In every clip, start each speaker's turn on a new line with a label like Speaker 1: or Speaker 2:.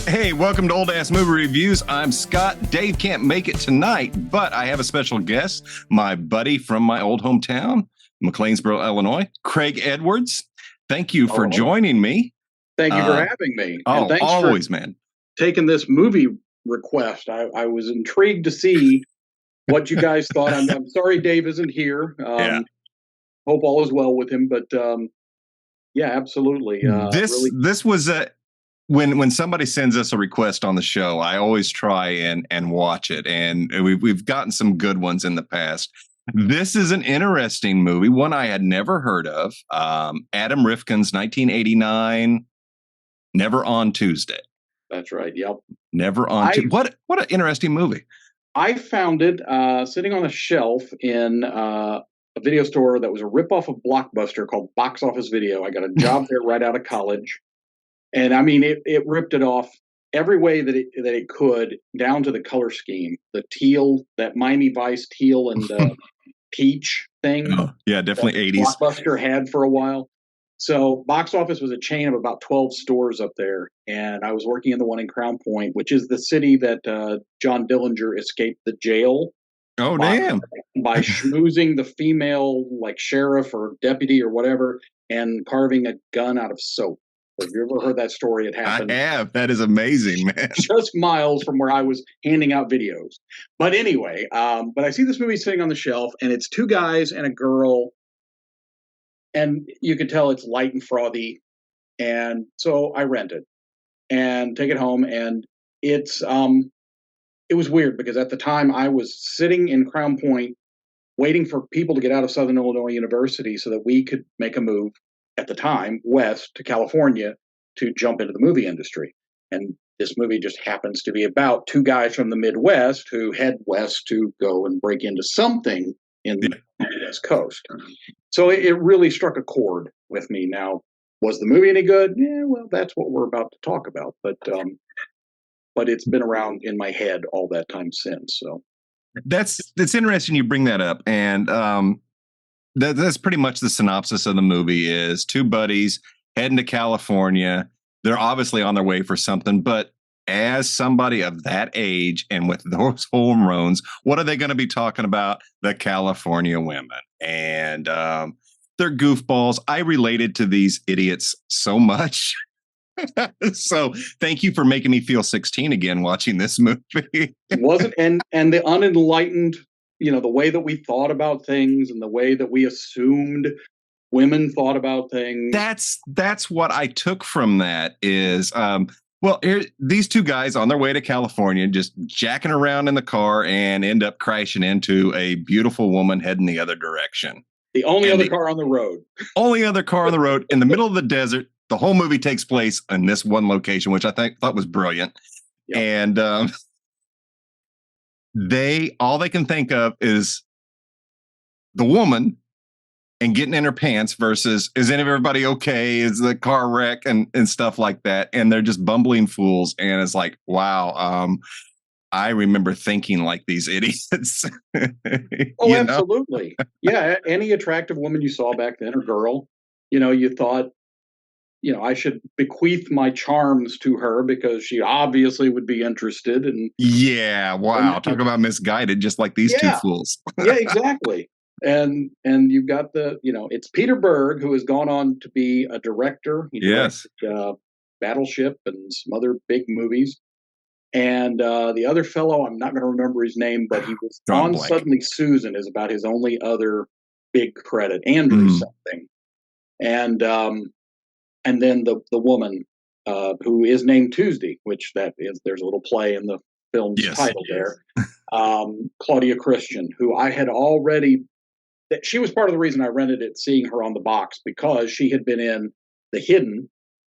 Speaker 1: Hey, welcome to Old Ass Movie Reviews. I'm Scott. Dave can't make it tonight, but I have a special guest, my buddy from my old hometown, McLeansboro, Illinois, Craig Edwards. Thank you for joining me.
Speaker 2: Thank you for having me.
Speaker 1: And thanks always, man.
Speaker 2: Taking this movie request. I was intrigued to see what you guys thought. I'm sorry Dave isn't here. Hope all is well with him, but yeah, absolutely.
Speaker 1: This was a when somebody sends us a request on the show, I always try and watch it, and we've gotten some good ones in the past. This is an interesting movie, one I had never heard of. Adam Rifkin's 1989 Never on Tuesday.
Speaker 2: That's right. Yep.
Speaker 1: Never on Tuesday. What an interesting movie.
Speaker 2: I found it sitting on a shelf in a video store that was a ripoff of Blockbuster called Box Office Video. I got a job there right out of college. And I mean, it ripped it off every way that it could, down to the color scheme, the teal, that Miami Vice teal and peach thing.
Speaker 1: Oh, yeah, definitely 80s.
Speaker 2: Blockbuster had for a while. So Box Office was a chain of about 12 stores up there, and I was working in the one in Crown Point, which is the city that John Dillinger escaped the jail.
Speaker 1: Oh, damn!
Speaker 2: By schmoozing the female, like sheriff or deputy or whatever, and carving a gun out of soap. Have you ever heard that story? It happened.
Speaker 1: I have. That is amazing, man.
Speaker 2: Just miles from where I was handing out videos. But anyway, but I see this movie sitting on the shelf, and it's two guys and a girl, and you can tell it's light and frothy. And so I rent it and take it home, and it was weird because at the time I was sitting in Crown Point waiting for people to get out of Southern Illinois University so that we could make a move at the time west to California to jump into the movie industry. And this movie just happens to be about two guys from the Midwest who head west to go and break into something in the West Coast. So it really struck a chord with me. Now, was the movie any good? Yeah, well, that's what we're about to talk about. But it's been around in my head all that time since. So
Speaker 1: that's interesting you bring that up. And that's pretty much the synopsis of the movie is two buddies heading to California. They're obviously on their way for something, but as somebody of that age and with those hormones, what are they going to be talking about? The California women. And they're goofballs. I related to these idiots so much. So thank you for making me feel 16 again watching this movie.
Speaker 2: It wasn't, and the unenlightened, the way that we thought about things and the way that we assumed women thought about things.
Speaker 1: That's what I took from that is, these two guys on their way to California, just jacking around in the car and end up crashing into a beautiful woman heading the other direction.
Speaker 2: The only other car on the road. Only
Speaker 1: other car on the road in the middle of the desert. The whole movie takes place in this one location, which I thought was brilliant. Yep. And all they can think of is the woman and getting in her pants versus is everybody okay? Is the car wreck and stuff like that? And they're just bumbling fools. And it's like, wow. I remember thinking like these idiots.
Speaker 2: Oh, absolutely. Yeah. Any attractive woman you saw back then or girl, you thought, I should bequeath my charms to her because she obviously would be interested. And
Speaker 1: yeah, wow. Talk about misguided, just like these two fools.
Speaker 2: Yeah, exactly. And you've got it's Peter Berg, who has gone on to be a director. He
Speaker 1: directed,
Speaker 2: Battleship and some other big movies. And the other fellow, I'm not going to remember his name, but he was on blank. Suddenly Susan is about his only other big credit. Andrew something. And then the woman who is named Tuesday, which there's a little play in the film's title there. Claudia Christian, who I had already, she was part of the reason I rented it, seeing her on the box, because she had been in The Hidden.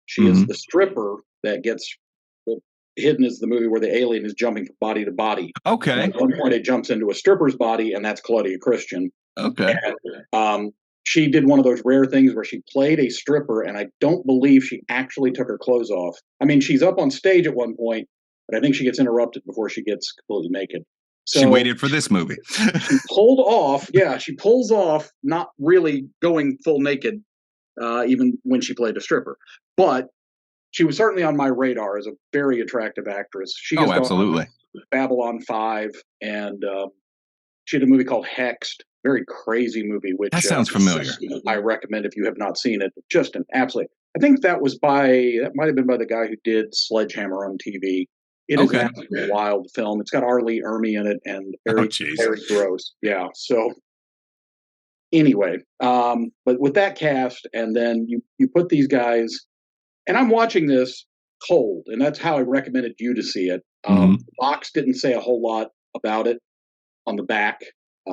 Speaker 2: She is the stripper that gets, Hidden is the movie where the alien is jumping from body to body.
Speaker 1: Okay.
Speaker 2: And at one point it jumps into a stripper's body, and that's Claudia Christian.
Speaker 1: Okay.
Speaker 2: And, she did one of those rare things where she played a stripper, and I don't believe she actually took her clothes off. I mean, she's up on stage at one point, but I think she gets interrupted before she gets completely naked.
Speaker 1: So she waited for this movie.
Speaker 2: She pulled off. Yeah, she pulls off, not really going full naked, even when she played a stripper. But she was certainly on my radar as a very attractive actress. She has
Speaker 1: Oh,
Speaker 2: gone on
Speaker 1: absolutely.
Speaker 2: Babylon 5, and she had a movie called Hexed, very crazy movie,
Speaker 1: That
Speaker 2: which
Speaker 1: sounds familiar.
Speaker 2: I recommend if you have not seen it. Just an absolute. I think that might have been by the guy who did Sledgehammer on TV. It is an
Speaker 1: Okay.
Speaker 2: absolutely wild film. It's got R. Lee Ermey in it and
Speaker 1: Oh,
Speaker 2: very,
Speaker 1: jeez.
Speaker 2: very gross. Yeah. So anyway, but with that cast, and then you put these guys, and I'm watching this cold, and that's how I recommended you to see it.
Speaker 1: Mhm.
Speaker 2: The box didn't say a whole lot about it on the back.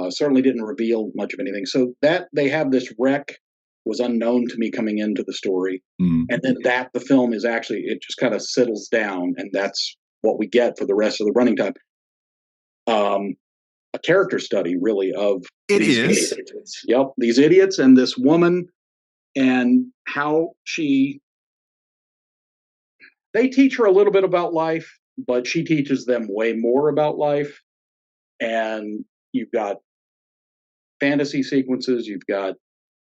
Speaker 2: Certainly didn't reveal much of anything. So that they have this wreck was unknown to me coming into the story,
Speaker 1: Mhm.
Speaker 2: and then that the film is actually it just kind of settles down, and that's what we get for the rest of the running time. A character study, really, of
Speaker 1: It
Speaker 2: these
Speaker 1: is.
Speaker 2: idiots. Yep, these idiots and this woman, and how they teach her a little bit about life, but she teaches them way more about life. And you've got fantasy sequences, you've got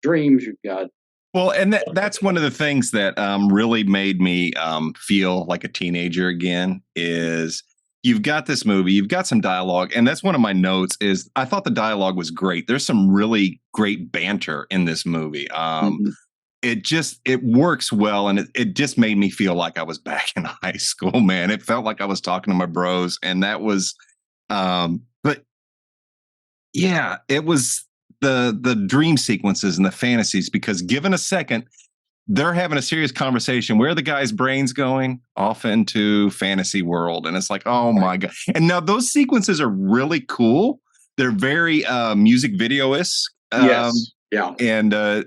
Speaker 2: dreams, you've got
Speaker 1: Well, and that's one of the things that really made me feel like a teenager again is you've got this movie, you've got some dialogue, and that's one of my notes is I thought the dialogue was great. There's some really great banter in this movie.
Speaker 2: Mhm.
Speaker 1: It works well, and it just made me feel like I was back in high school, man. It felt like I was talking to my bros, and that was but yeah, it was the dream sequences and the fantasies because given a second, they're having a serious conversation. Where are the guy's brains going? Off into fantasy world. And it's like, oh my God. And now those sequences are really cool. They're very music video-esque.
Speaker 2: Yes, yeah,
Speaker 1: And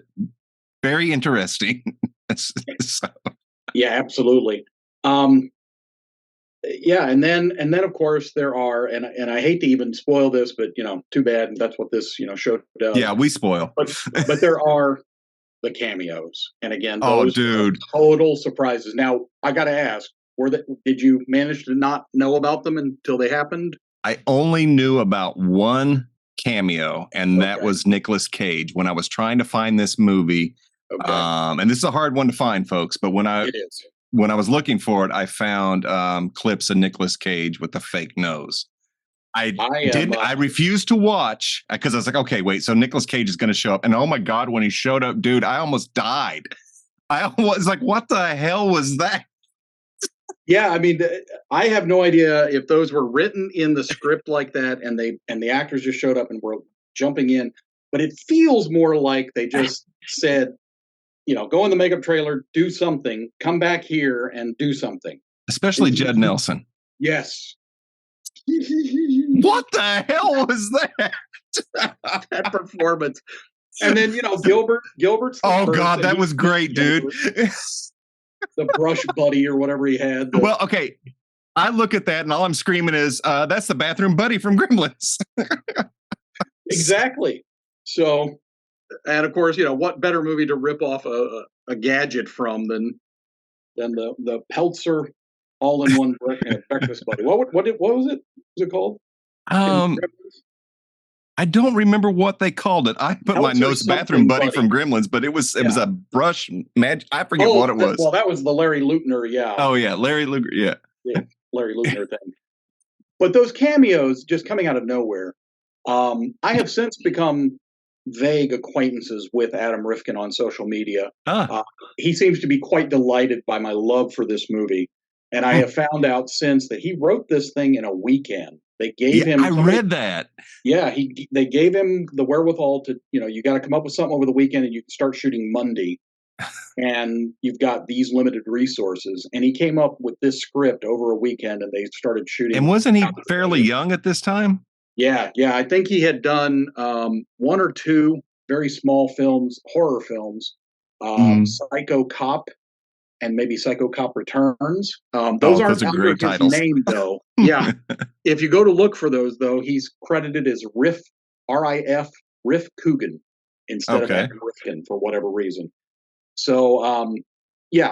Speaker 1: very interesting. So,
Speaker 2: yeah, absolutely. Um, yeah, and then of course there are, and I hate to even spoil this, but too bad. That's what this show
Speaker 1: yeah,
Speaker 2: does.
Speaker 1: we spoil.
Speaker 2: But there are the cameos, and again,
Speaker 1: Oh,
Speaker 2: those are
Speaker 1: dude.
Speaker 2: total surprises. Now, I got to ask, did you manage to not know about them until they happened?
Speaker 1: I only knew about one cameo, and that
Speaker 2: Okay,
Speaker 1: was Nicolas Cage when I was trying to find this movie.
Speaker 2: okay,
Speaker 1: And this is a hard one to find, folks. But
Speaker 2: it is.
Speaker 1: when I was looking for it, I found clips of Nicolas Cage with the fake nose. I
Speaker 2: I am.
Speaker 1: I refused to watch because I was like, okay, wait. So Nicolas Cage is going to show up, and oh my god, when he showed up, dude, I almost died. I was like, what the hell was that?
Speaker 2: Yeah, I mean, I have no idea if those were written in the script like that, and the actors just showed up and were jumping in. But it feels more like they just said, go in the makeup trailer, do something, come back here and do something.
Speaker 1: Especially Judd Nelson.
Speaker 2: Yes.
Speaker 1: What the hell was that?
Speaker 2: That performance. And then, Gilbert's the
Speaker 1: Oh
Speaker 2: first,
Speaker 1: god,
Speaker 2: and
Speaker 1: that was great, dude.
Speaker 2: the brush buddy or whatever he had.
Speaker 1: Well, okay. I look at that and all I'm screaming is, that's the bathroom buddy from Gremlins.
Speaker 2: Exactly. So, and of course, what better movie to rip off a gadget from than the Peltzer all-in-one breakfast buddy. What was it? What was it called?
Speaker 1: Um, I don't remember what they called it. I put my
Speaker 2: Peltzer
Speaker 1: notes bathroom
Speaker 2: something
Speaker 1: buddy
Speaker 2: buddy.
Speaker 1: from Gremlins, but it was a brush magic. I forget what it was.
Speaker 2: Well, that was the Larry Lutner,
Speaker 1: Oh yeah, Larry Luger. Yeah.
Speaker 2: Larry Lutner thing. But those cameos just coming out of nowhere. I have since become vague acquaintances with Adam Rifkin on social media.
Speaker 1: Ah.
Speaker 2: He seems to be quite delighted by my love for this movie. And I have found out since that he wrote this thing in a weekend. They gave him.
Speaker 1: I read that.
Speaker 2: Yeah, they gave him the wherewithal to, you got to come up with something over the weekend and you can start shooting Monday. And you've got these limited resources. And he came up with this script over a weekend and they started shooting.
Speaker 1: And wasn't he fairly young at this time?
Speaker 2: Yeah. I think he had done one or two very small films, horror films, Psycho Cop and maybe Psycho Cop Returns. Those aren't
Speaker 1: are great
Speaker 2: his
Speaker 1: titles.
Speaker 2: name, though. Yeah. If you go to look for those, though, he's credited as Riff, R-I-F, Riff Coogan instead of Adam Rifkin for whatever reason. So,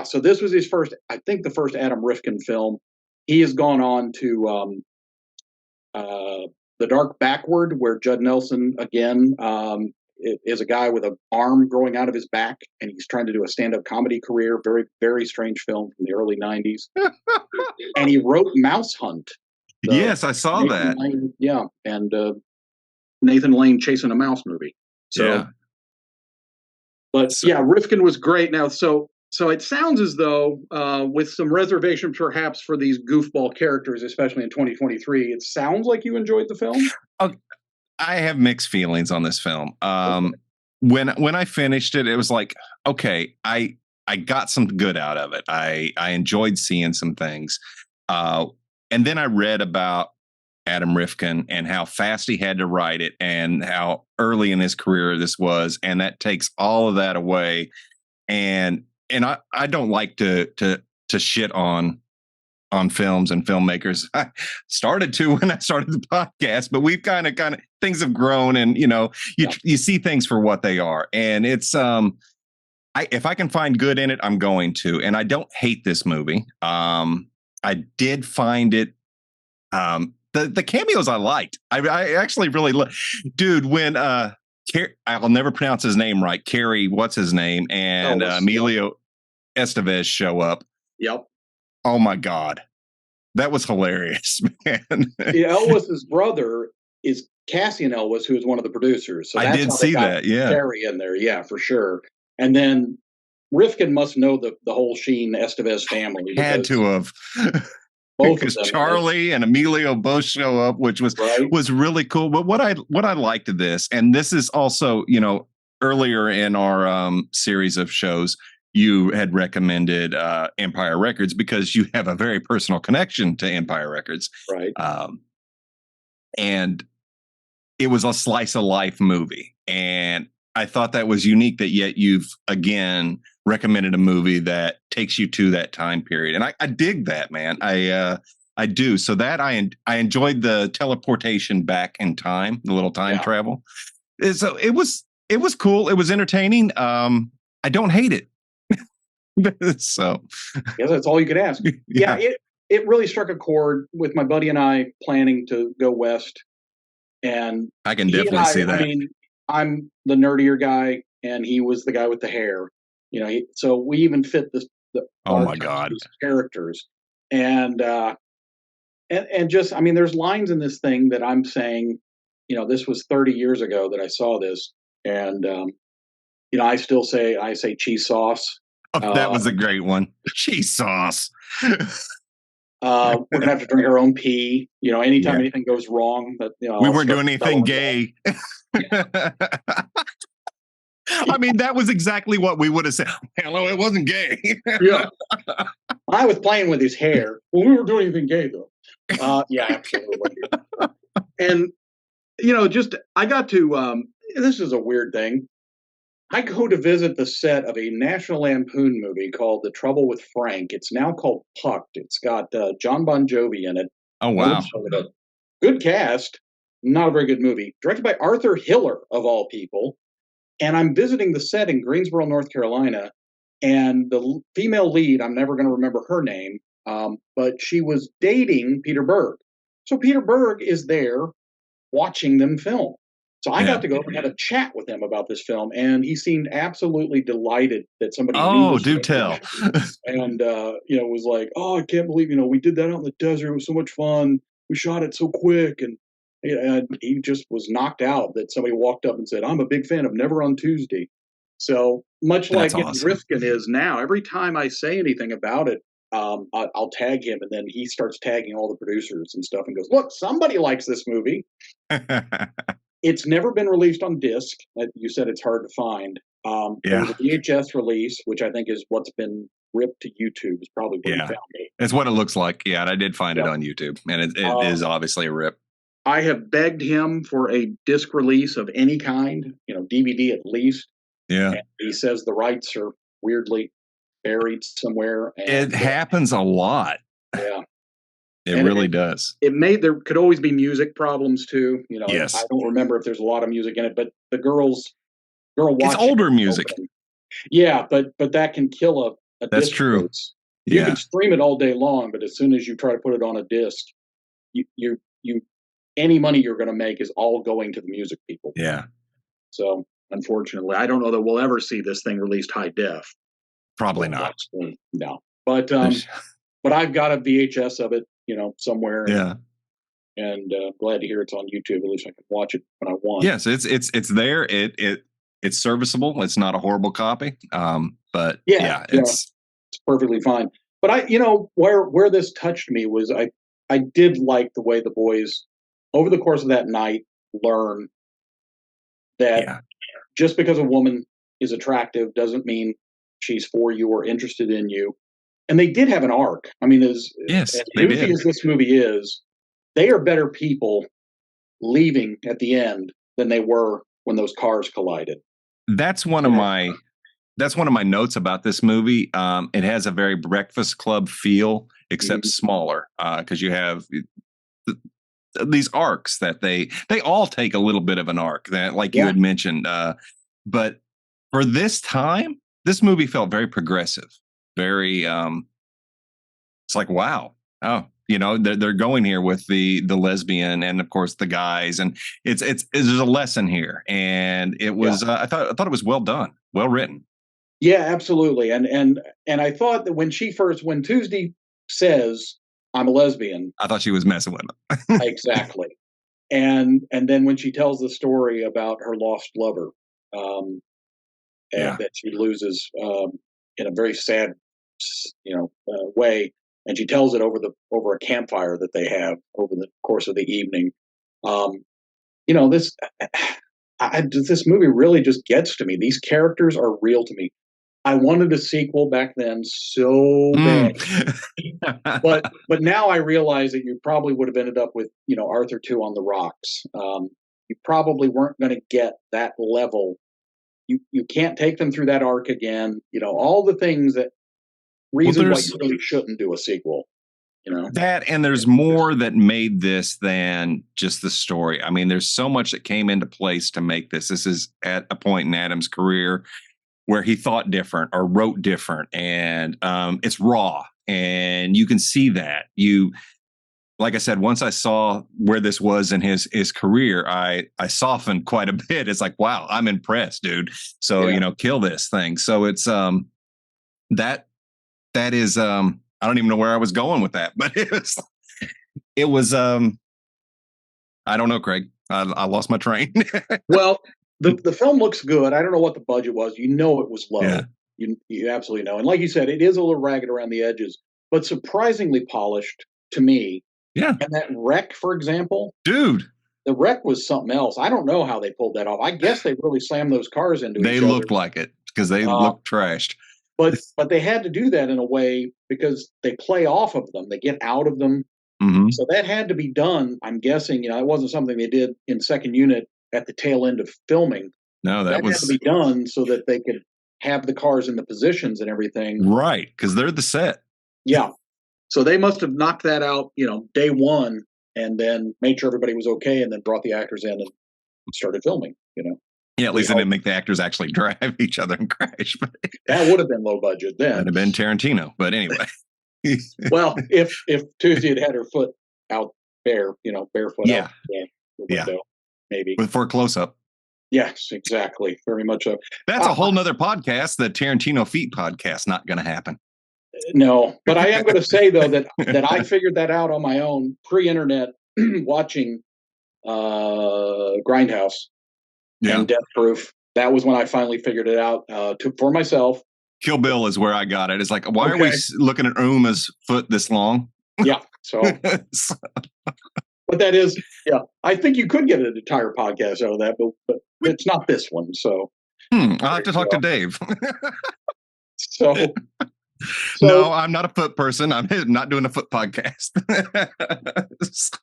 Speaker 2: so this was his first, I think the first Adam Rifkin film. He has gone on to The Dark Backward, where Judd Nelson, again, is a guy with an arm growing out of his back, and he's trying to do a stand-up comedy career. Very, very strange film from the early '90s. And he wrote Mouse Hunt.
Speaker 1: Yes, I saw
Speaker 2: Nathan
Speaker 1: that.
Speaker 2: Lane, yeah, and Nathan Lane chasing a mouse movie. So,
Speaker 1: Yeah.
Speaker 2: but yeah, Rifkin was great. Now, so it sounds as though, with some reservation perhaps for these goofball characters, especially in 2023, it sounds like you enjoyed the film.
Speaker 1: I have mixed feelings on this film. When I finished it, it was like, okay, I got some good out of it. I enjoyed seeing some things. And then I read about Adam Rifkin and how fast he had to write it and how early in his career this was. And that takes all of that away. And I don't like to shit on films and filmmakers. I started to when I started the podcast, but we've kind of things have grown, and you see things for what they are. And it's if I can find good in it, I'm going to. And I don't hate this movie. I did find it. The cameos I liked. I actually really dude, when I'll never pronounce his name right. Carrie, what's his name? And Emilio Estevez show up.
Speaker 2: Yep.
Speaker 1: Oh my God. That was hilarious, man.
Speaker 2: Yeah, Elvis's brother is Cassian Elvis, who is one of the producers. So
Speaker 1: I did see that. Yeah.
Speaker 2: Carrie in there. Yeah, for sure. And then Rifkin must know the whole Sheen Estevez family.
Speaker 1: Had to have.
Speaker 2: Both
Speaker 1: because
Speaker 2: of them,
Speaker 1: Charlie and Emilio both show up, which was really cool. But what I liked of this, and this is also, earlier in our series of shows, you had recommended Empire Records because you have a very personal connection to Empire Records.
Speaker 2: Right.
Speaker 1: And it was a slice of life movie. And I thought that was unique, that yet you've again recommended a movie that takes you to that time period. And I dig that, man. I do. So that I enjoyed the teleportation back in time, the little time travel. So it was cool. It was entertaining. I don't hate it. So
Speaker 2: yeah, that's all you could ask. Yeah, it really struck a chord with my buddy and I planning to go west. And
Speaker 1: I can definitely see that.
Speaker 2: I mean, I'm the nerdier guy, and he was the guy with the hair. So we even fit the
Speaker 1: oh my God
Speaker 2: characters, and just, I mean, there's lines in this thing that I'm saying, this was 30 years ago that I saw this, and I say cheese sauce.
Speaker 1: Oh, that was a great one. Cheese sauce.
Speaker 2: We're gonna have to drink our own pee. Anytime anything goes wrong, that
Speaker 1: we weren't doing anything gay. I mean, that was exactly what we would have said. Hello, it wasn't gay.
Speaker 2: Yeah, I was playing with his hair. Well, we were doing anything gay though. Yeah, absolutely. And just I got to. This is a weird thing. I go to visit the set of a National Lampoon movie called The Trouble with Frank. It's now called Pucked. It's got John Bon Jovi in it.
Speaker 1: Oh, wow.
Speaker 2: Good cast. Not a very good movie. Directed by Arthur Hiller, of all people. And I'm visiting the set in Greensboro, North Carolina. And the female lead, I'm never going to remember her name, but she was dating Peter Berg. So Peter Berg is there watching them film. So I got to go and have a chat with him about this film, and he seemed absolutely delighted that somebody.
Speaker 1: Oh, do tell!
Speaker 2: And was like, "Oh, I can't believe we did that out in the desert. It was so much fun. We shot it so quick." And he just was knocked out that somebody walked up and said, "I'm a big fan of Never on Tuesday." So much like awesome. Rifkin is now, every time I say anything about it, I'll tag him, and then he starts tagging all the producers and stuff, and goes, "Look, somebody likes this movie." It's never been released on disc. You said it's hard to find. There was a VHS release, which I think is what's been ripped to YouTube. Is probably where you found it.
Speaker 1: It's what it looks like. Yeah, and I did find it on YouTube, and it is obviously a rip.
Speaker 2: I have begged him for a disc release of any kind, DVD at least.
Speaker 1: Yeah.
Speaker 2: And he says the rights are weirdly buried somewhere.
Speaker 1: And, it happens a lot.
Speaker 2: Yeah.
Speaker 1: It really does.
Speaker 2: There could always be music problems too.
Speaker 1: Yes.
Speaker 2: I don't remember if there's a lot of music in it, but the girl watching.
Speaker 1: It's older music.
Speaker 2: Yeah, but that can kill a
Speaker 1: That's
Speaker 2: disc
Speaker 1: true.
Speaker 2: release. You can stream it all day long, but as soon as you try to put it on a disc, you any money you're going to make is all going to the music people.
Speaker 1: Yeah.
Speaker 2: So unfortunately. I don't know that we'll ever see this thing released high def.
Speaker 1: Probably not.
Speaker 2: No. But I've got a VHS of it, somewhere,
Speaker 1: Yeah.
Speaker 2: and glad to hear it's on YouTube. At least I can watch it when I want.
Speaker 1: Yes, it's there. It's serviceable. It's not a horrible copy. But it's
Speaker 2: perfectly fine. But where this touched me was I did like the way the boys over the course of that night learn that just because a woman is attractive doesn't mean she's for you or interested in you. And they did have an arc. I mean, as goofy as this movie is, they are better people leaving at the end than they were when those cars collided.
Speaker 1: That's one of my notes about this movie. It has a very Breakfast Club feel, except smaller, because you have these arcs that they all take a little bit of an arc that, like you had mentioned. But for this time, this movie felt very progressive. Very, it's like, wow. Oh, they're going here with the lesbian and of course the guys, and it's there's a lesson here, and it was I thought it was well done, well written.
Speaker 2: Yeah, absolutely. And I thought that when Tuesday says I'm a lesbian,
Speaker 1: I thought she was messing with him.
Speaker 2: Exactly. And then when she tells the story about her lost lover, and that she loses in a very sad, way, and she tells it over a campfire that they have over the course of the evening. This movie really just gets to me. These characters are real to me. I wanted a sequel back then so bad, but now I realize that you probably would have ended up with Arthur 2 on the rocks. You probably weren't going to get that level. You can't take them through that arc again. All the things that reason why you really shouldn't do a sequel.
Speaker 1: That, and there's more that made this than just the story. I mean, there's so much that came into place to make this. This is at a point in Adam's career where he thought different or wrote different, and it's raw, and you can see that. Like I said, once I saw where this was in his career, I softened quite a bit. It's like, wow, I'm impressed, dude. So kill this thing. So it's that is I don't even know where I was going with that, but it was I don't know, Craig. I lost my train.
Speaker 2: Well, the film looks good. I don't know what the budget was. It was low.
Speaker 1: Yeah.
Speaker 2: You absolutely know. And like you said, it is a little ragged around the edges, but surprisingly polished to me.
Speaker 1: Yeah.
Speaker 2: And that wreck, for example,
Speaker 1: dude,
Speaker 2: the wreck was something else. I don't know how they pulled that off. I guess they really slammed those cars into each other.
Speaker 1: They looked like it because they looked trashed.
Speaker 2: But they had to do that in a way because they play off of them. They get out of them.
Speaker 1: Mm-hmm.
Speaker 2: So that had to be done. I'm guessing, it wasn't something they did in second unit at the tail end of filming.
Speaker 1: No, that
Speaker 2: had to be done so that they could have the cars in the positions and everything.
Speaker 1: Right, because they're the set.
Speaker 2: Yeah. So they must have knocked that out, day one, and then made sure everybody was okay, and then brought the actors in and started filming,
Speaker 1: Yeah, at least they didn't make the actors actually drive each other and crash.
Speaker 2: That would have been low budget then.
Speaker 1: That'd have been Tarantino, but anyway.
Speaker 2: Well, if Tuesday had her foot out barefoot out the window, maybe.
Speaker 1: For a close-up.
Speaker 2: Yes, exactly. Very much so.
Speaker 1: That's a whole nother podcast, the Tarantino Feet podcast. Not going to happen.
Speaker 2: No, but I am going to say, though, that I figured that out on my own pre-internet watching Grindhouse and Death Proof. That was when I finally figured it out for myself.
Speaker 1: Kill Bill is where I got it. It's like, why are we looking at Uma's foot this long?
Speaker 2: Yeah. So, but that is, I think you could get an entire podcast out of that, but it's not this one. So,
Speaker 1: I'll have to talk to Dave.
Speaker 2: So,
Speaker 1: no, I'm not a foot person. I'm not doing a foot podcast.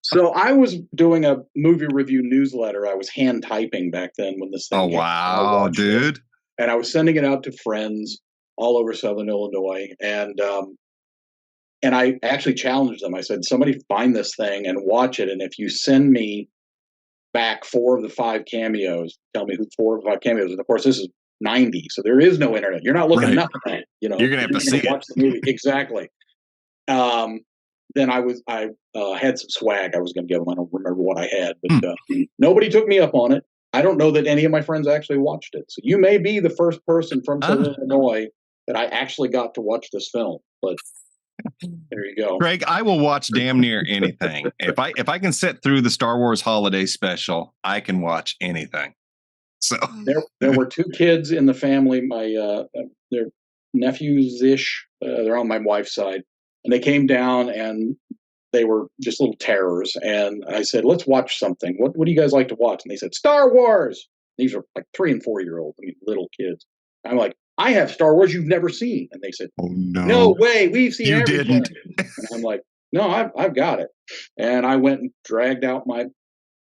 Speaker 2: So I was doing a movie review newsletter. I was hand typing back then when this thing.
Speaker 1: Oh, wow, dude.
Speaker 2: And I was sending it out to friends all over Southern Illinois. And I actually challenged them. I said, somebody find this thing and watch it. And if you send me back 4 of the 5 cameos, tell me who 4 of the 5 cameos. And of course, this is 90, so there is no internet. You're not looking at nothing at it.
Speaker 1: You're gonna have to see
Speaker 2: watch the movie. Exactly. Then I had some swag I was going to give them. I don't remember what I had, but nobody took me up on it. I don't know that any of my friends actually watched it. So you may be the first person from Southern Illinois that I actually got to watch this film. But there you go.
Speaker 1: Greg, I will watch damn near anything. If I can sit through the Star Wars holiday special, I can watch anything. So
Speaker 2: there were two kids in the family, my their nephews-ish, they're on my wife's side, and they came down and they were just little terrors. And I said, let's watch something. What do you guys like to watch? And they said, Star Wars. These are like 3 and 4 year olds. I mean, little kids. I'm like, I have Star Wars you've never seen. And they said,
Speaker 1: oh
Speaker 2: no way, we've seen everything.
Speaker 1: Didn't.
Speaker 2: And I'm like, no, I've got it. And I went and dragged out my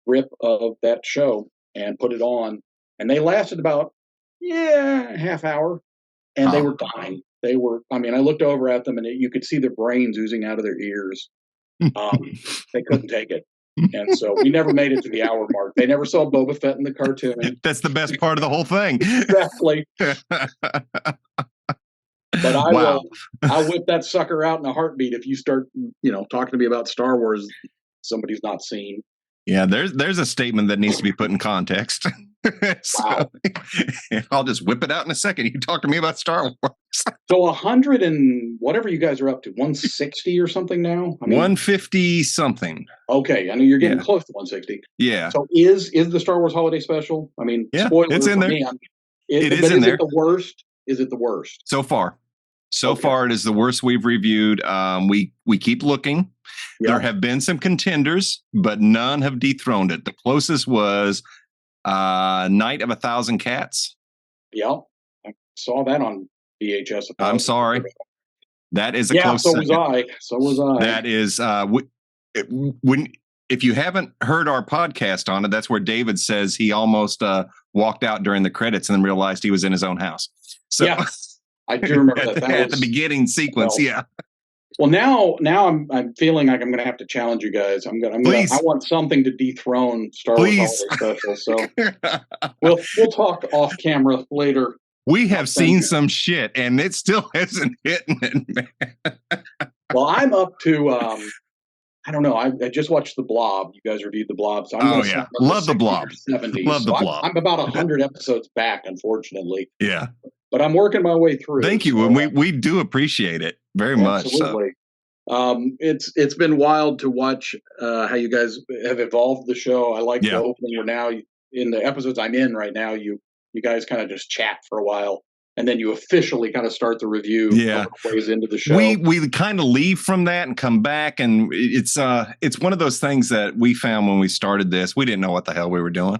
Speaker 2: rip of that show and put it on. And they lasted about, a half hour. And they were dying. They were, I mean, I looked over at them and you could see their brains oozing out of their ears. They couldn't take it. And so we never made it to the hour mark. They never saw Boba Fett in the cartoon.
Speaker 1: That's the best part of the whole thing.
Speaker 2: Exactly. But I'll whip that sucker out in a heartbeat if you start, talking to me about Star Wars somebody's not seen.
Speaker 1: Yeah, there's a statement that needs to be put in context. So, I'll just whip it out in a second. You talk to me about Star Wars.
Speaker 2: So 100 and whatever you guys are up to, 160 or something now? I mean,
Speaker 1: 150 something.
Speaker 2: Okay, I know you're getting close to 160.
Speaker 1: Yeah.
Speaker 2: So is the Star Wars Holiday Special? I mean, spoiler
Speaker 1: it's in there.
Speaker 2: Me,
Speaker 1: it is in there.
Speaker 2: Is it the worst? Is it the worst?
Speaker 1: So far. So far, it is the worst we've reviewed. We keep looking. Yep. There have been some contenders, but none have dethroned it. The closest was Night of 1,000 Cats.
Speaker 2: Yeah, I saw that on VHS.
Speaker 1: I'm sorry. That is a close second.
Speaker 2: So was I.
Speaker 1: That is if you haven't heard our podcast on it, that's where David says he almost walked out during the credits and then realized he was in his own house. So
Speaker 2: yeah, I do remember that.
Speaker 1: At the beginning sequence. Yeah.
Speaker 2: Well, now I'm feeling like I'm going to have to challenge you guys. I want something to dethrone Star Wars Holiday Special. So we'll talk off camera later.
Speaker 1: We have seen some shit, and it still hasn't hit it, man.
Speaker 2: Well, I'm up to I don't know. I just watched The Blob. You guys reviewed The Blob, so I'm
Speaker 1: love The Blob.
Speaker 2: 70s.
Speaker 1: Love The Blob.
Speaker 2: I'm about 100 episodes back, unfortunately.
Speaker 1: Yeah.
Speaker 2: But I'm working my way through.
Speaker 1: Thank you. And we do appreciate it very much.
Speaker 2: Absolutely. So. It's been wild to watch how you guys have evolved the show. I like the opening where now in the episodes I'm in right now, you guys kind of just chat for a while. And then you officially kind of start the review ways into the show. We kind of leave from that and come back. And it's one of those things that we found when we started this. We didn't know what the hell we were doing.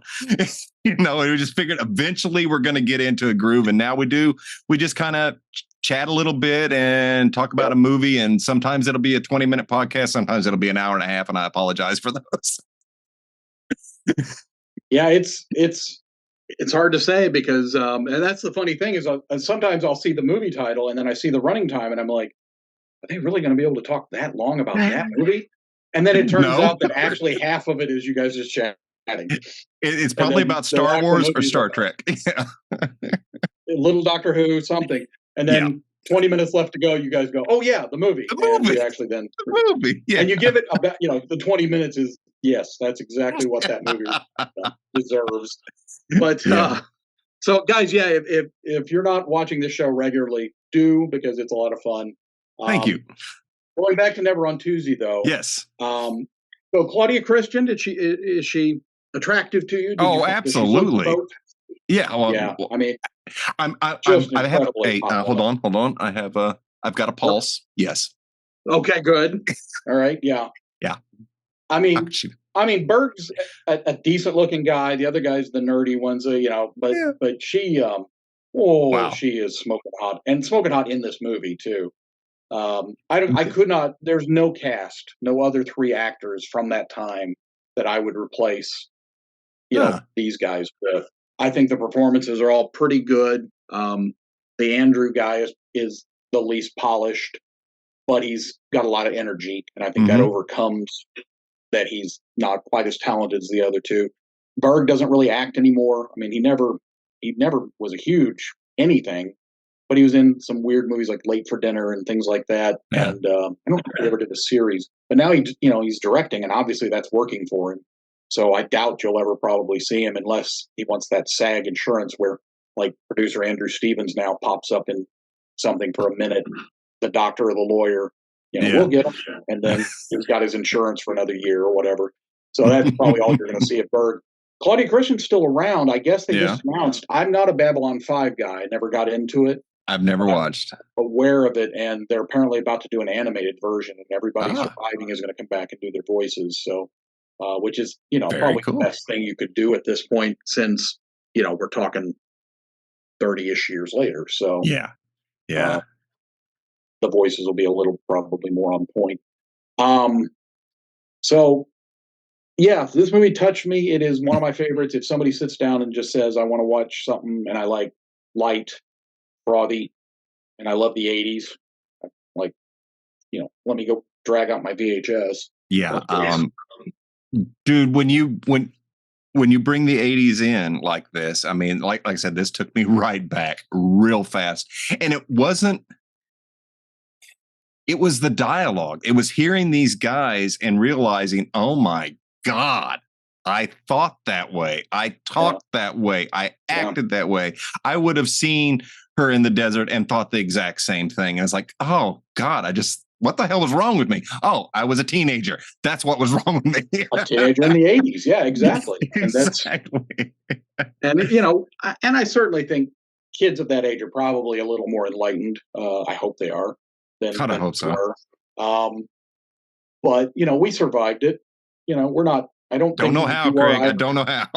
Speaker 2: We just figured eventually we're going to get into a groove. And now we do. We just kind of chat a little bit and talk about a movie. And sometimes it'll be a 20-minute podcast. Sometimes it'll be an hour and a half. And I apologize for those. Yeah, it's hard to say because, and that's the funny thing is sometimes I'll see the movie title and then I see the running time and I'm like, are they really going to be able to talk that long about that movie? And then it turns out that actually half of it is you guys just chatting. It's probably about Star Wars or Star Trek. Yeah. Little Doctor Who, something. And then 20 minutes left to go, you guys go, oh yeah, the movie. And you actually then the movie. Yeah. And you give it about, the 20 minutes is, yes, that's exactly what that movie deserves. But so guys, if you're not watching this show regularly, do, because it's a lot of fun. Thank you. Going back to Never on Tuesday though. Yes. So Claudia Christian, is she attractive to you? Absolutely. Yeah. Well, I mean, I have hold on. I've got a pulse. Yes. Okay, good. All right. Yeah. Yeah. I mean, Berg's a decent looking guy. The other guy's the nerdy ones, but she, she is smoking hot, and smoking hot in this movie too. I could not. There's no cast, no other 3 actors from that time that I would replace, these guys with. I think the performances are all pretty good. The Andrew guy is the least polished, but he's got a lot of energy, and I think that overcomes that he's not quite as talented as the other 2. Berg doesn't really act anymore. I mean, he never was a huge anything, but he was in some weird movies like Late for Dinner and things like that. Yeah. And I don't think he ever did a series, but now he's directing, and obviously that's working for him. So I doubt you'll ever probably see him unless he wants that SAG insurance where, like, producer Andrew Stevens now pops up in something for a minute, the doctor or the lawyer, we'll get him, and then he's got his insurance for another year or whatever. So that's probably all you're going to see at Bird. Claudia Christian's still around. I guess they just announced. I'm not a Babylon 5 guy. I never got into it.
Speaker 1: I've never watched.
Speaker 2: Aware of it, and they're apparently about to do an animated version, and everybody surviving is going to come back and do their voices. So, which is probably the best thing you could do at this point, since we're talking 30-ish years later. So the voices will be a little probably more on point. So yeah, this movie touched me. It is one of my favorites. If somebody sits down and just says, I want to watch something, and I like light, frothy, and I love the 80s, like, let me go drag out my VHS.
Speaker 1: Yeah. Dude, when you bring the 80s in like this, I mean, like I said, this took me right back real fast. And it was the dialogue. It was hearing these guys and realizing, oh my God, I thought that way. I talked that way. I acted that way. I would have seen her in the desert and thought the exact same thing. And it's like, oh God, what the hell was wrong with me? Oh, I was a teenager. That's what was wrong with me.
Speaker 2: A teenager in the 80s. Yeah, exactly.
Speaker 1: Exactly.
Speaker 2: And and I certainly think kids of that age are probably a little more enlightened. I hope they are.
Speaker 1: I hope so.
Speaker 2: But we survived it. We're not. I don't
Speaker 1: know how, Craig. I don't know how.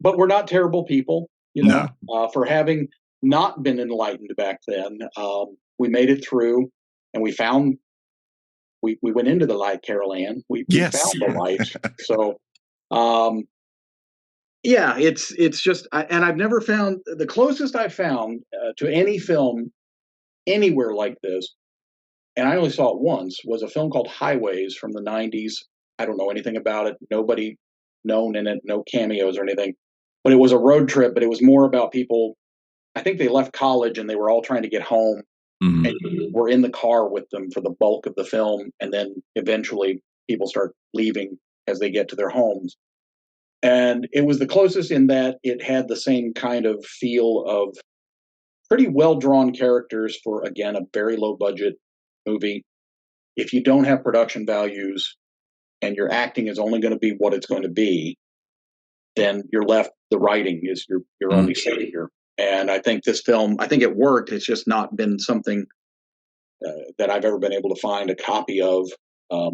Speaker 2: But we're not terrible people.
Speaker 1: No.
Speaker 2: For having not been enlightened back then, we made it through, and we found. We went into the light, Carol Ann. We found the light. So, yeah, it's just, and I've never found the closest I've found to any film anywhere like this, and I only saw it once, was a film called Highways from the 90s. I don't know anything about it. Nobody known in it, no cameos or anything. But it was a road trip, but it was more about people. I think they left college and they were all trying to get home. Mm-hmm. And we're in the car with them for the bulk of the film. And then eventually people start leaving as they get to their homes. And it was the closest in that it had the same kind of feel of pretty well-drawn characters for, again, a very low-budget movie. If you don't have production values and your acting is only going to be what it's going to be, then you're left, the writing is your only savior. And I think this film, I think it worked. It's just not been something that I've ever been able to find a copy of. I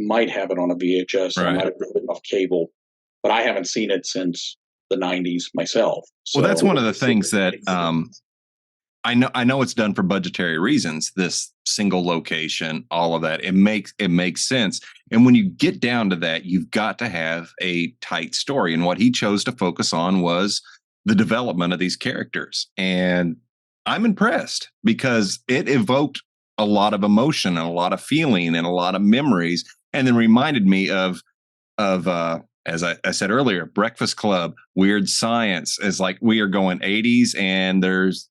Speaker 2: might have it on a VHS. Right. I might have it off cable, but I haven't seen it since the 90s myself. So,
Speaker 1: well, that's one of the things that I know it's done for budgetary reasons. This single location, all of that, it makes sense. And when you get down to that, you've got to have a tight story. And what he chose to focus on was the development of these characters. And I'm impressed because it evoked a lot of emotion and a lot of feeling and a lot of memories, and then reminded me of as I said earlier, Breakfast Club, Weird Science. Is like we are going 80s, and there's,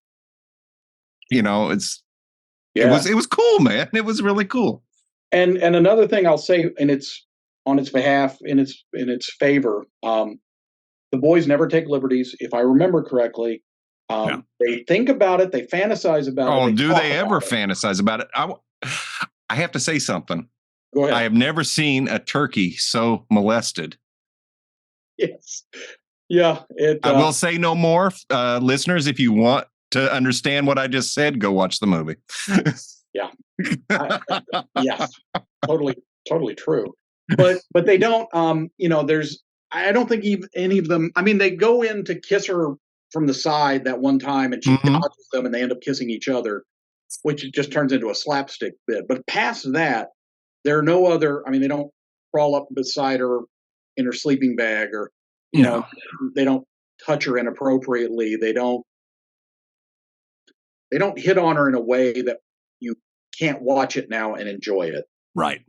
Speaker 1: it was cool, man. It was really cool.
Speaker 2: And another thing I'll say, and it's on its behalf, in its favor, the boys never take liberties. If I remember correctly, they think about it, they fantasize about it.
Speaker 1: Oh, do they ever fantasize about it? I have to say something.
Speaker 2: Go ahead.
Speaker 1: I have never seen a turkey so molested.
Speaker 2: Yes. Yeah.
Speaker 1: I will say no more. Listeners, if you want to understand what I just said, go watch the movie.
Speaker 2: Yeah. Yes. Totally true. But they don't, I don't think any of them, I mean, they go in to kiss her from the side that one time, and she dodges them and they end up kissing each other, which just turns into a slapstick bit. But past that, there are no other, I mean, they don't crawl up beside her in her sleeping bag, or, they don't touch her inappropriately. They don't hit on her in a way that you can't watch it now and enjoy it.
Speaker 1: Right.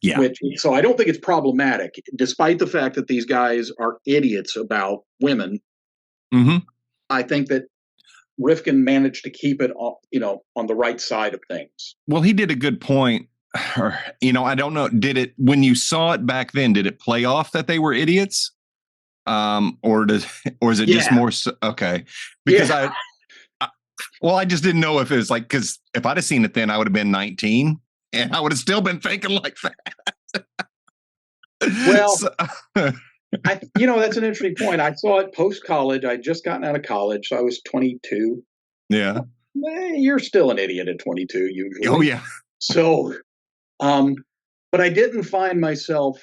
Speaker 1: Yeah.
Speaker 2: So I don't think it's problematic, despite the fact that these guys are idiots about women.
Speaker 1: Mm-hmm.
Speaker 2: I think that Rifkin managed to keep it on the right side of things.
Speaker 1: Well, he did a good point or, I don't know. Did it, when you saw it back then, did it play off that they were idiots? Or is it just
Speaker 2: Yeah.
Speaker 1: more okay? Because
Speaker 2: Yeah.
Speaker 1: well, I just didn't know if it was like, because if I'd have seen it then, I would have been 19 and I would have still been thinking like that.
Speaker 2: Well,
Speaker 1: So,
Speaker 2: that's an interesting point. I saw it post college. I'd just gotten out of college, so I was 22.
Speaker 1: yeah.
Speaker 2: You're still an idiot at 22, usually.
Speaker 1: Oh yeah.
Speaker 2: So, but I didn't find myself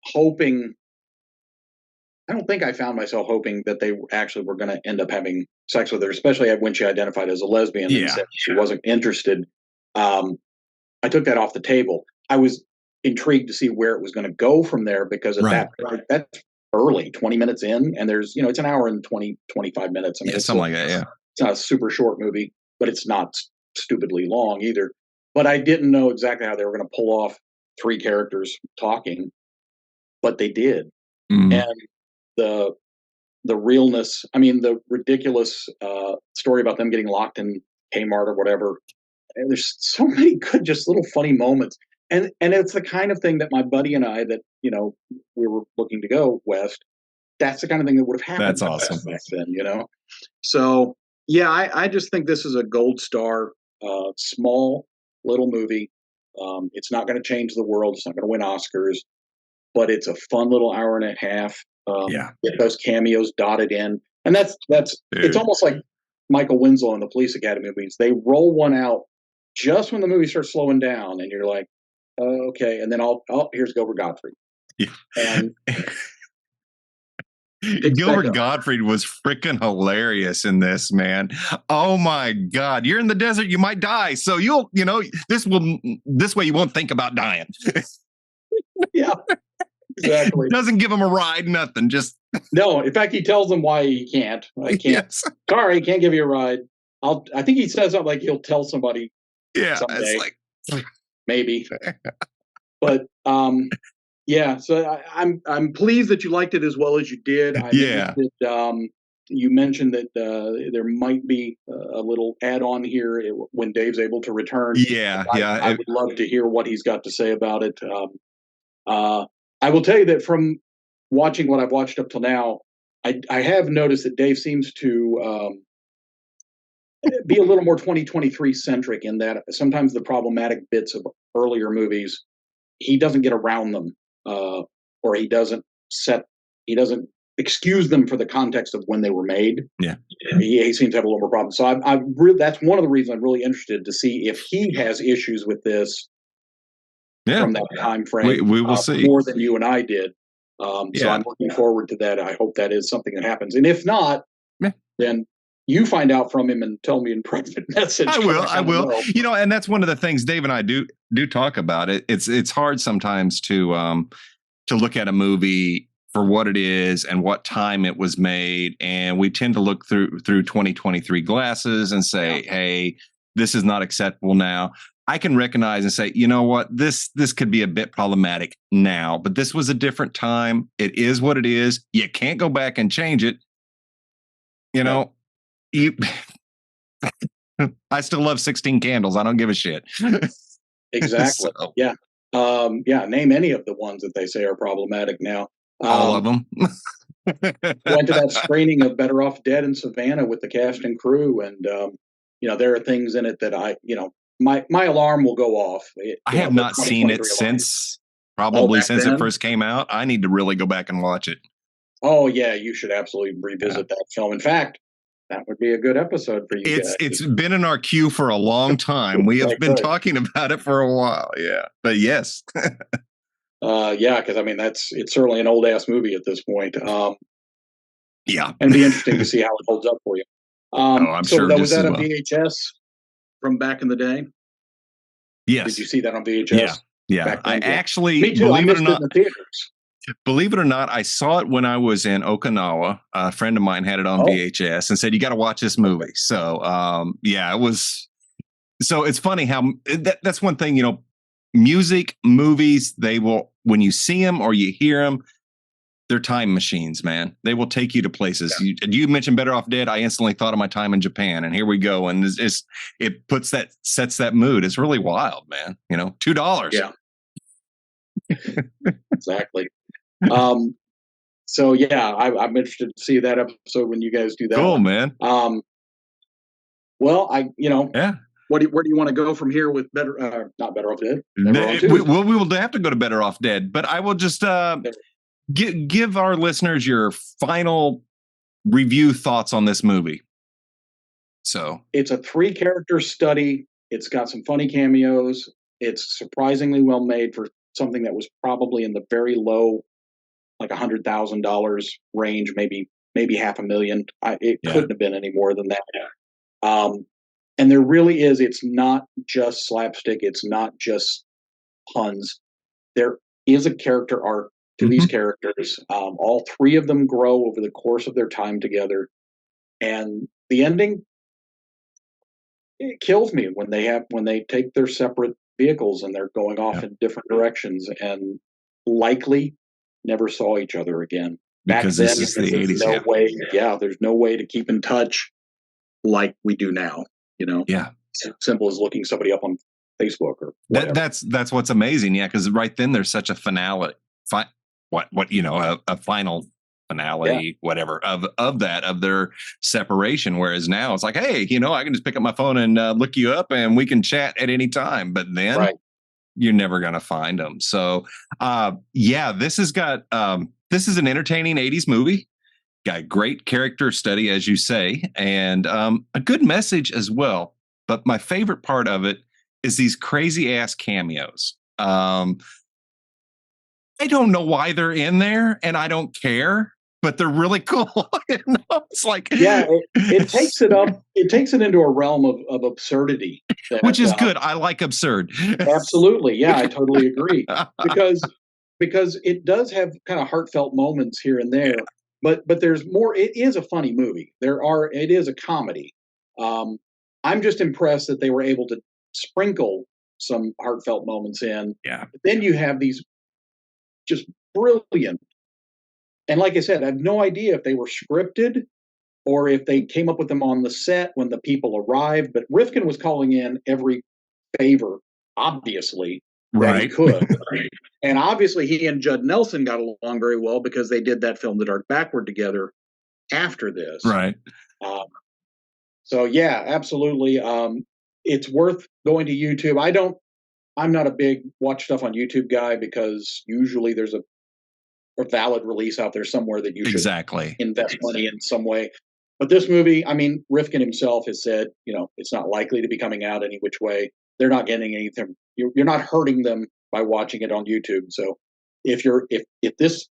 Speaker 2: hoping. I don't think I found myself hoping that they actually were going to end up having sex with her, especially when she identified as a lesbian and said she wasn't interested. I took that off the table. I was intrigued to see where it was going to go from there, because at that point, that's early, 20 minutes in, and there's, it's an hour and 20, 25 minutes. I mean, it's
Speaker 1: something like that. Yeah.
Speaker 2: It's not a super short movie, but it's not stupidly long either. But I didn't know exactly how they were going to pull off three characters talking, but they did.
Speaker 1: Mm-hmm.
Speaker 2: And the realness, I mean, the ridiculous story about them getting locked in Kmart or whatever. And there's so many good, just little funny moments. And it's the kind of thing that my buddy and I, that, we were looking to go west. That's the kind of thing that would have happened.
Speaker 1: That's awesome
Speaker 2: back then, So yeah, I just think this is a gold star, small little movie. It's not going to change the world. It's not going to win Oscars, but it's a fun little hour and a half. Get those cameos dotted in, and that's it's almost like Michael Winslow in the Police Academy movies. They roll one out just when the movie starts slowing down, and you're like, okay, and then here's Gilbert Gottfried.
Speaker 1: Yeah.
Speaker 2: And
Speaker 1: Gilbert Gottfried was freaking hilarious in this, man. Oh my God. You're in the desert, you might die. So this way you won't think about dying.
Speaker 2: Yeah, exactly.
Speaker 1: Doesn't give him a ride, nothing. Just
Speaker 2: no. In fact, he tells them why he can't. I can't. Yes. Sorry, can't give you a ride. I think he says something like he'll tell somebody.
Speaker 1: Yeah,
Speaker 2: someday.
Speaker 1: It's like
Speaker 2: maybe. But yeah. So I'm pleased that you liked it as well as you did. You mentioned that there might be a little add-on here when Dave's able to return. I would love to hear what he's got to say about it. I will tell you that from watching what I've watched up till now, I have noticed that Dave seems to be a little more 2023 centric, in that sometimes the problematic bits of earlier movies, he doesn't get around them, or he doesn't excuse them for the context of when they were made.
Speaker 1: Yeah,
Speaker 2: he seems to have a little more problem. So that's one of the reasons I'm really interested to see if he has issues with this. From that time frame,
Speaker 1: we will see
Speaker 2: more than you and I did. So I'm looking forward to that. I hope that is something that happens, and if not, then you find out from him and tell me in private message.
Speaker 1: I will. And that's one of the things Dave and I do talk about. It's hard sometimes to look at a movie for what it is and what time it was made, and we tend to look through 2023 glasses and say, hey, this is not acceptable now. I can recognize and say, you know what, this could be a bit problematic now, but this was a different time. It is what it is. You can't go back and change it. I still love 16 Candles. I don't give a shit.
Speaker 2: Exactly. So. Yeah. Name any of the ones that they say are problematic now.
Speaker 1: All of them.
Speaker 2: Went to that screening of Better Off Dead in Savannah with the cast and crew, and there are things in it that my alarm will go off.
Speaker 1: I have not seen it since it first came out. I need to really go back and watch it.
Speaker 2: Oh yeah, you should absolutely revisit that film. In fact, that would be a good episode for you guys.
Speaker 1: It's been in our queue for a long time. We have been talking about it for a while. Yeah, but yes.
Speaker 2: Because it's certainly an old ass movie at this point.
Speaker 1: And
Speaker 2: it'd be interesting to see how it holds up for you.
Speaker 1: I'm sure.
Speaker 2: Was that a VHS from back in the day?
Speaker 1: Yes.
Speaker 2: Did you see that on VHS?
Speaker 1: Yeah. I actually,
Speaker 2: me too.
Speaker 1: believe
Speaker 2: it
Speaker 1: or not,
Speaker 2: in the theaters.
Speaker 1: Believe it or not, I saw it when I was in Okinawa. A friend of mine had it on VHS and said, "You got to watch this movie." So, it was. So it's funny how that's one thing. Music, movies, they will, when you see them or you hear them, they're time machines, man. They will take you to places. You mentioned Better Off Dead. I instantly thought of my time in Japan, and here we go. And it sets that mood. It's really wild, man. $2.
Speaker 2: Yeah, exactly. So yeah, I'm interested to see that episode when you guys do that.
Speaker 1: Cool, man.
Speaker 2: Well,
Speaker 1: yeah.
Speaker 2: Where do you want to go from here with not Better Off Dead?
Speaker 1: We will have to go to Better Off Dead, but I will just give our listeners your final review thoughts on this movie. So
Speaker 2: it's a 3-character study. It's got some funny cameos. It's surprisingly well made for something that was probably in the very low, like $100,000 range, maybe $500,000. It couldn't have been any more than that. And there really is. It's not just slapstick. It's not just puns. There is a character arc to these characters. All 3 of them grow over the course of their time together, and the ending, it kills me when they take their separate vehicles and they're going off in different directions and likely never saw each other again.
Speaker 1: Because this is the 80s.
Speaker 2: No way. Yeah, there's no way to keep in touch like we do now.
Speaker 1: Yeah.
Speaker 2: Simple as looking somebody up on Facebook or whatever.
Speaker 1: That's what's amazing. Yeah, because right then there's such a finale. A final finale, whatever of their separation. Whereas now it's like, hey, I can just pick up my phone and look you up, and we can chat at any time. But then you're never gonna find them. So, this is an entertaining 80s movie. Got great character study, as you say, and a good message as well. But my favorite part of it is these crazy ass cameos. I don't know why they're in there, and I don't care, but they're really cool. It's like,
Speaker 2: it takes it up. It takes it into a realm of absurdity,
Speaker 1: which is good. I like absurd.
Speaker 2: Absolutely, yeah, I totally agree because it does have kind of heartfelt moments here and there. But there's more. It is a funny movie. It is a comedy. I'm just impressed that they were able to sprinkle some heartfelt moments in.
Speaker 1: Yeah.
Speaker 2: But then you have these just brilliant. And like I said, I have no idea if they were scripted or if they came up with them on the set when the people arrived. But Rifkin was calling in every favor, obviously, that he could. And obviously he and Judd Nelson got along very well because they did that film The Dark Backward together after this.
Speaker 1: Right.
Speaker 2: So yeah, absolutely. It's worth going to YouTube. I'm not a big watch stuff on YouTube guy because usually there's a valid release out there somewhere that you should invest money in some way. But this movie, I mean, Rifkin himself has said, it's not likely to be coming out any which way. They're not getting anything. You're not hurting them by watching it on YouTube. So if this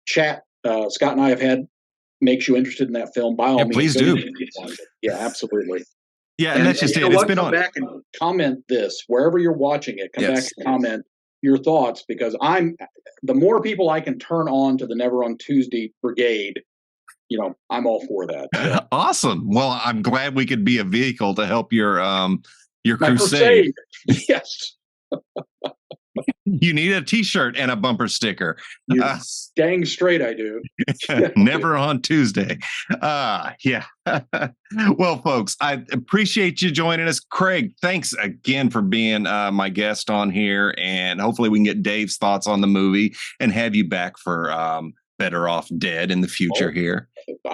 Speaker 2: chat Scott and I have had makes you interested in that film, by all means,
Speaker 1: please do.
Speaker 2: Yeah, absolutely.
Speaker 1: Yeah, and that's just it. It's been on.
Speaker 2: Come back and comment this wherever you're watching it. Come back and comment your thoughts because the more people I can turn on to the Never on Tuesday brigade, I'm all for that. So.
Speaker 1: Awesome. Well, I'm glad we could be a vehicle to help your crusade.
Speaker 2: Yes.
Speaker 1: You need a T-shirt and a bumper sticker.
Speaker 2: Dang straight I do.
Speaker 1: Never on Tuesday. Yeah. Well, folks, I appreciate you joining us. Craig, thanks again for being my guest on here. And hopefully we can get Dave's thoughts on the movie and have you back for Better Off Dead in the future here,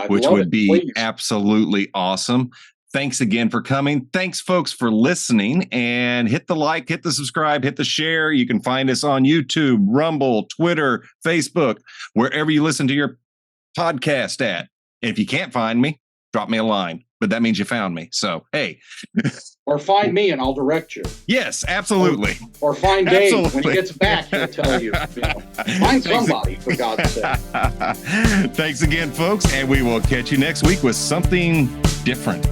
Speaker 1: which would be absolutely awesome. Thanks again for coming. Thanks, folks, for listening. And hit the like, hit the subscribe, hit the share. You can find us on YouTube, Rumble, Twitter, Facebook, wherever you listen to your podcast at. And if you can't find me, drop me a line. But that means you found me. So, hey.
Speaker 2: Or find me and I'll direct you.
Speaker 1: Yes, absolutely.
Speaker 2: Or find Dave. Absolutely. When he gets back, he'll tell you. Find somebody, for God's sake.
Speaker 1: Thanks again, folks. And we will catch you next week with something different.